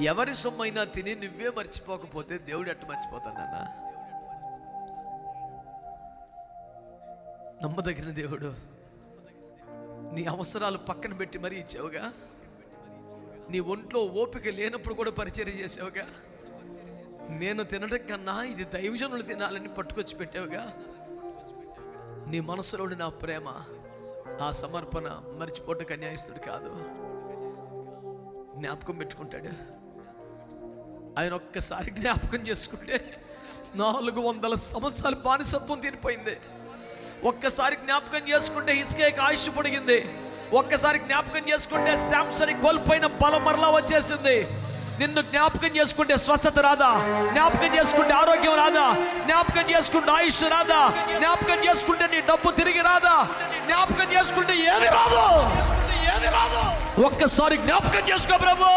ఎవరి సొమ్మైనా తిని నువ్వే మర్చిపోకపోతే దేవుడు ఎట్ట మర్చిపోతాడన్నా? నమ్మదగిన దేవుడు. నీ అవసరాలు పక్కన పెట్టి మరీ ఇచ్చావుగా. నీ ఒంట్లో ఓపిక లేనప్పుడు కూడా పరిచర్య చేసావుగా. నేను తినడం కన్నా ఇది దైవజనులు తినాలని పట్టుకొచ్చి పెట్టావుగా. నీ మనసులోని నా ప్రేమ, ఆ సమర్పణ మర్చిపోవటం అన్యాయస్తుడు కాదు. జ్ఞాపకం పెట్టుకుంటాడు. ఆయన ఒక్కసారి జ్ఞాపకం చేసుకుంటే 400 సంవత్సరాల బానిసత్వం తీరిపోయింది. ఒక్కసారి జ్ఞాపకం చేసుకుంటే హిజ్కియాకి ఆయుష్ పొడిగింది. ఒక్కసారి జ్ఞాపకం చేసుకుంటే శాంసన్ కోల్పోయిన బలం మరలా వచ్చేసింది. నిన్ను జ్ఞాపకం చేసుకుంటే స్వస్థత రాదా? జ్ఞాపకం చేసుకుంటే ఆరోగ్యం రాదా? జ్ఞాపకం చేసుకుంటే ఆయుష్ రాదా? జ్ఞాపకం చేసుకుంటే నీ డబ్బు తిరిగి రాదా? జ్ఞాపకం చేసుకుంటే ఏమి రాదు. ఒక్కసారి జ్ఞాపకం చేసుకో ప్రభు.